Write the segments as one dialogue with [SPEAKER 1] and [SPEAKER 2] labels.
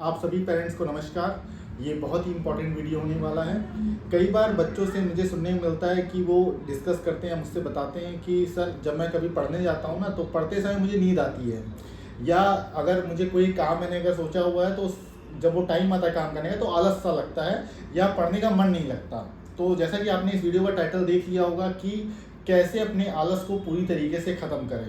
[SPEAKER 1] आप सभी पेरेंट्स को नमस्कार। ये बहुत ही इंपॉर्टेंट वीडियो होने वाला है। कई बार बच्चों से मुझे सुनने को मिलता है कि वो डिस्कस करते हैं, मुझसे बताते हैं कि सर जब मैं कभी पढ़ने जाता हूँ ना तो पढ़ते समय मुझे नींद आती है, या अगर मुझे कोई काम मैंने अगर सोचा हुआ है तो जब वो टाइम आता है काम करने का तो आलस सा लगता है या पढ़ने का मन नहीं लगता। तो जैसा कि आपने इस वीडियो का टाइटल देख लिया होगा कि कैसे अपने आलस को पूरी तरीके से ख़त्म करें,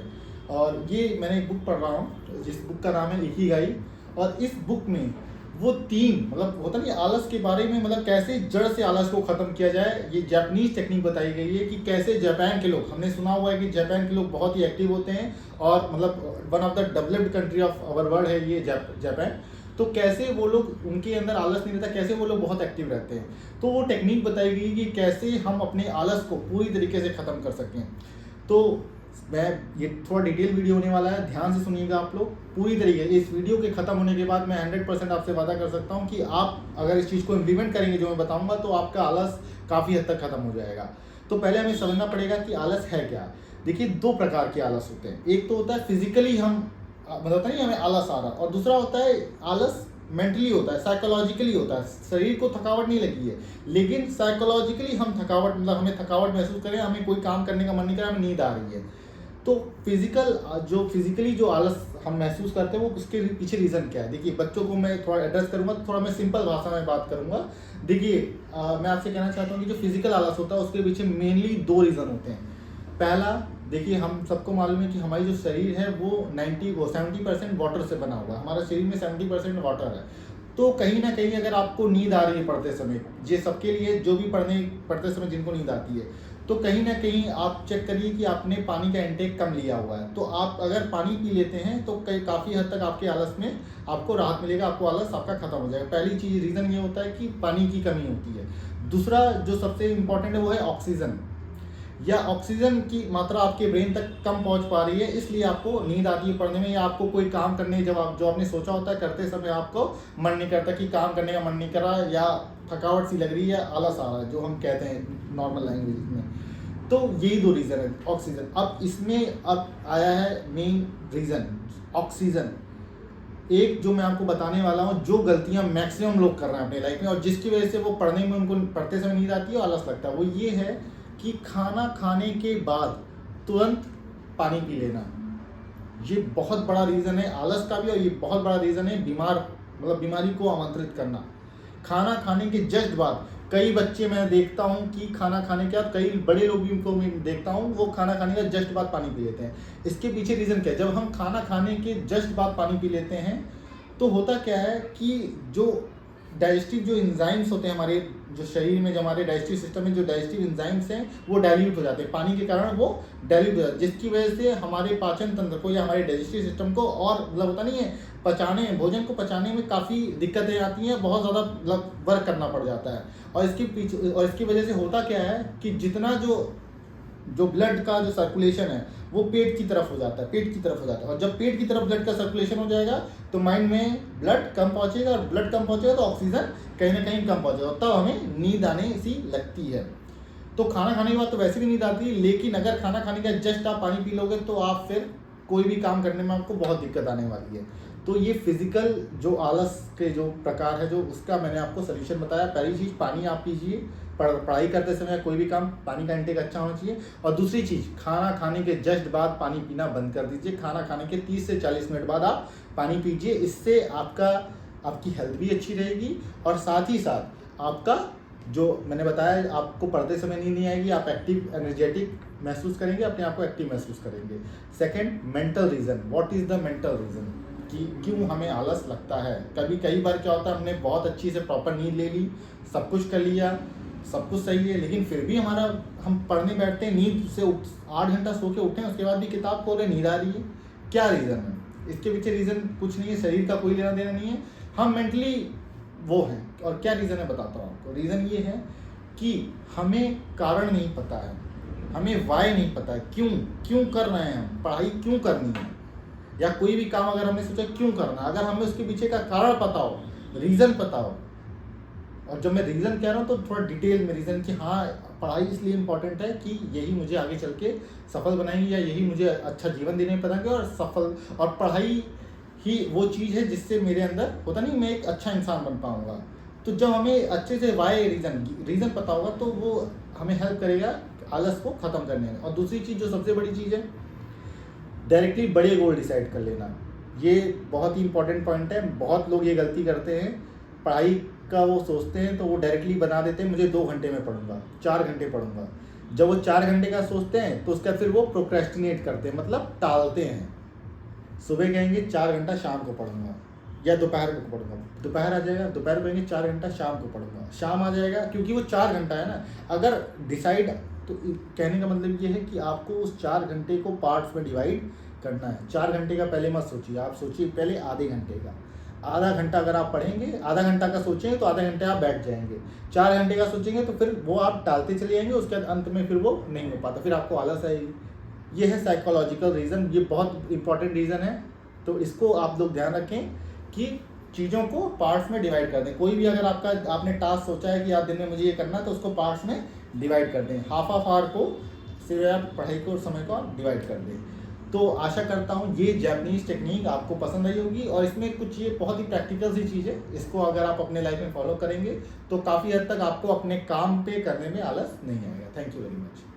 [SPEAKER 1] और ये मैंने एक बुक पढ़ रहा हूँ जिस बुक का नाम है इकिगाई। और इस बुक में वो तीन मतलब होता नहीं आलस के बारे में, मतलब कैसे जड़ से आलस को ख़त्म किया जाए, ये जापानीज टेक्निक बताई गई है कि कैसे जापान के लोग, हमने सुना हुआ है कि जापान के लोग बहुत ही एक्टिव होते हैं और मतलब one of the developed country of our world है ये जापान। तो कैसे वो लोग, उनके अंदर आलस नहीं रहता, कैसे वो लोग बहुत एक्टिव रहते हैं। तो वो टेक्निक बताई गई कि कैसे हम अपने आलस को पूरी तरीके से ख़त्म कर सकें। तो मैं ये थोड़ा डिटेल वीडियो होने वाला है, ध्यान से सुनिएगा आप लोग पूरी तरीके। इस वीडियो के ख़त्म होने के बाद मैं 100% आपसे वादा कर सकता हूँ कि आप अगर इस चीज़ को इम्प्लीमेंट करेंगे जो मैं बताऊँगा तो आपका आलस काफ़ी हद तक ख़त्म हो जाएगा। तो पहले हमें समझना पड़ेगा कि आलस है क्या। देखिए, दो प्रकार के आलस होते हैं। एक तो होता है फिजिकली हम मतलब होता नहीं हमें आलस आ रहा, और दूसरा होता है आलस मेंटली होता है, साइकोलॉजिकली होता है। शरीर को थकावट नहीं लगी है लेकिन साइकोलॉजिकली हम थकावट, मतलब हमें थकावट महसूस करें, हमें कोई काम करने का मन नहीं कर रहा, हमें नींद आ रही है। तो फिजिकली जो आलस हम महसूस करते हैं वो उसके पीछे रीज़न क्या है। देखिए, बच्चों को मैं थोड़ा एड्रेस करूंगा, थोड़ा मैं सिंपल भाषा में बात करूंगा। देखिए, मैं आपसे कहना चाहता हूँ कि जो फिजिकल आलस होता है उसके पीछे मेनली दो रीज़न होते हैं। पहला, देखिए हम सबको मालूम है कि हमारी जो शरीर है वो 70% वाटर से बना हुआ है। हमारा शरीर में 70% वाटर है। तो कहीं ना कहीं अगर आपको नींद आ रही है पढ़ते समय, ये सबके लिए जो भी पढ़ते समय जिनको नींद आती है, तो कहीं ना कहीं आप चेक करिए कि आपने पानी का इंटेक कम लिया हुआ है। तो आप अगर पानी पी लेते हैं तो काफ़ी हद तक आपके आलस में आपको राहत मिलेगा, आपको आलस आपका खत्म हो जाएगा। पहली चीज़ रीज़न ये होता है कि पानी की कमी होती है। दूसरा जो सबसे इम्पोर्टेंट है वो है ऑक्सीजन, या ऑक्सीजन की मात्रा आपके ब्रेन तक कम पहुंच पा रही है, इसलिए आपको नींद आती है पढ़ने में, या आपको कोई काम करने जब आप जो आपने सोचा होता है करते समय आपको मन नहीं करता, कि काम करने का मन नहीं कर रहा, या थकावट सी लग रही है, आलस आ रहा है, जो हम कहते हैं नॉर्मल लैंग्वेज में। तो यही दो रीज़न है, ऑक्सीजन। अब इसमें अब आया है मेन रीज़न, ऑक्सीजन। एक जो मैं आपको बताने वाला हूँ, जो गलतियाँ मैक्सिमम लोग कर रहे हैं अपने लाइफ में और जिसकी वजह से वो पढ़ने में उनको पढ़ते समय नींद आती है और आलस लगता है, वो ये है कि खाना खाने के बाद तुरंत पानी पी लेना। ये बहुत बड़ा रीज़न है आलस का भी, और ये बहुत बड़ा रीज़न है बीमारी को आमंत्रित करना। खाना खाने के जस्ट बाद कई बच्चे मैं देखता हूँ कि खाना खाने के बाद, कई बड़े लोग भी को मैं देखता हूँ वो खाना खाने के जस्ट बाद पानी पी लेते हैं। इसके पीछे रीज़न क्या है? जब हम खाना खाने के जस्ट बाद पानी पी लेते हैं तो होता क्या है कि जो डाइजेस्टिव जो एंजाइम्स होते हैं हमारे जो शरीर में, जो हमारे डाइजेस्टिव सिस्टम में जो डाइजेस्टिव एंजाइम्स हैं वो डाइल्यूट हो जाते हैं पानी के कारण, वो डाइल्यूट हो जाते हैं, जिसकी वजह से हमारे पाचन तंत्र को या हमारे डाइजेस्टिव सिस्टम को, और मतलब होता नहीं है भोजन को पचाने में काफ़ी दिक्कतें आती हैं, बहुत ज़्यादा मतलब वर्क करना पड़ जाता है। और इसकी वजह से होता क्या है कि जितना जो ब्लड का जो सर्कुलेशन है वो पेट की तरफ हो जाता है, और जब पेट की तरफ ब्लड का सर्कुलेशन हो जाएगा तो माइंड में ब्लड कम पहुंचेगा, और ब्लड कम पहुंचेगा तो ऑक्सीजन कहीं ना कहीं कम पहुंचेगा, तब हमें नींद आने सी लगती है। तो खाना खाने के बाद तो वैसे भी नींद आती है, लेकिन अगर खाना खाने के जस्ट आप पानी पी लोगे तो आप फिर कोई भी काम करने में आपको बहुत दिक्कत आने वाली है। तो ये फिजिकल जो आलस के जो प्रकार है, जो उसका मैंने आपको सोल्यूशन बताया। पहली चीज़, पानी आप पीजिए, पढ़ाई करते समय कोई भी काम, पानी का इंटेक अच्छा होना चाहिए। और दूसरी चीज़, खाना खाने के जस्ट बाद पानी पीना बंद कर दीजिए। खाना खाने के 30 से 40 मिनट बाद आप पानी पीजिए। इससे आपकी हेल्थ भी अच्छी रहेगी, और साथ ही साथ आपका जो मैंने बताया, आपको पढ़ते समय नींद नहीं आएगी, आप एक्टिव एनर्जेटिक महसूस करेंगे, अपने आप को एक्टिव महसूस करेंगे। Second, mental reason. What is the mental reason कि क्यों हमें आलस लगता है। कई बार क्या होता है, हमने बहुत अच्छी से प्रॉपर नींद ले ली, सब कुछ कर लिया, सब कुछ सही है, लेकिन फिर भी हम पढ़ने बैठते हैं, नींद से 8 घंटा सो के उठे हैं, उसके बाद भी किताब खोल रहे, नींद आ रही है। क्या रीज़न है? इसके पीछे रीज़न कुछ नहीं है, शरीर का कोई लेना देना नहीं है, हम मेंटली वो हैं। और क्या रीज़न है बताता हूँ आपको। रीज़न ये है कि हमें कारण नहीं पता है, हमें वाई नहीं पता है, क्यों कर रहे हैं हम, पढ़ाई क्यों करनी है, या कोई भी काम अगर हमने सोचा क्यों करना, अगर हमें उसके पीछे का कारण पता हो, रीज़न पता हो। और जब मैं रीज़न कह रहा हूँ तो थोड़ा डिटेल में रीज़न कि हाँ, पढ़ाई इसलिए इम्पोर्टेंट है कि यही मुझे आगे चल के सफल बनाएंगे, या यही मुझे अच्छा जीवन देने में बताएंगे, और पढ़ाई कि वो चीज़ है जिससे मेरे अंदर होता नहीं मैं एक अच्छा इंसान बन पाऊँगा। तो जब हमें अच्छे से वाई रीज़न पता होगा तो वो हमें हेल्प करेगा आलस को ख़त्म करने में। और दूसरी चीज़ जो सबसे बड़ी चीज़ है, डायरेक्टली बड़े गोल डिसाइड कर लेना। ये बहुत ही इंपॉर्टेंट पॉइंट है। बहुत लोग ये गलती करते हैं, पढ़ाई का वो सोचते हैं तो वो डायरेक्टली बना देते हैं मुझे 2 घंटे में पढ़ूंगा, 4 घंटे पढ़ूंगा। जब वो 4 घंटे का सोचते हैं तो उसका फिर वो प्रोक्रेस्टिनेट करते हैं, मतलब टालते हैं। सुबह कहेंगे 4 घंटा शाम को पढ़ूंगा या दोपहर को पढ़ूंगा, दोपहर आ जाएगा, दोपहर को कहेंगे 4 घंटा शाम को पढ़ूंगा, शाम आ जाएगा, क्योंकि वो 4 घंटा है ना। अगर डिसाइड, तो कहने का मतलब ये है कि आपको उस 4 घंटे को पार्ट्स में डिवाइड करना है। 4 घंटे का पहले मत सोचिए, आप सोचिए पहले आधे घंटे का। आधा घंटा अगर आप पढ़ेंगे, आधा घंटा का सोचेंगे तो आधा घंटे आप बैठ जाएंगे। 4 घंटे का सोचेंगे तो फिर वो आप टालते चले जाएंगे, उसके बाद अंत में फिर वो नहीं हो पाता, फिर आपको आलस आएगी। ये है साइकोलॉजिकल रीज़न, ये बहुत इंपॉर्टेंट रीज़न है। तो इसको आप लोग ध्यान रखें कि चीज़ों को पार्ट्स में डिवाइड कर दें। कोई भी अगर आपने टास्क सोचा है कि आज दिन में मुझे ये करना है तो उसको पार्ट्स में डिवाइड कर दें। हाफ आवर को सिर्फ आप पढ़ाई को और समय को आप डिवाइड कर दें। तो आशा करता हूँ ये जैपनीज़ टेक्निक आपको पसंद आई होगी, और इसमें कुछ ये बहुत ही प्रैक्टिकल सी चीज़ है। इसको अगर आप अपने लाइफ में फॉलो करेंगे तो काफ़ी हद तक आपको अपने काम पे करने में आलस नहीं आएगा। Thank you very much.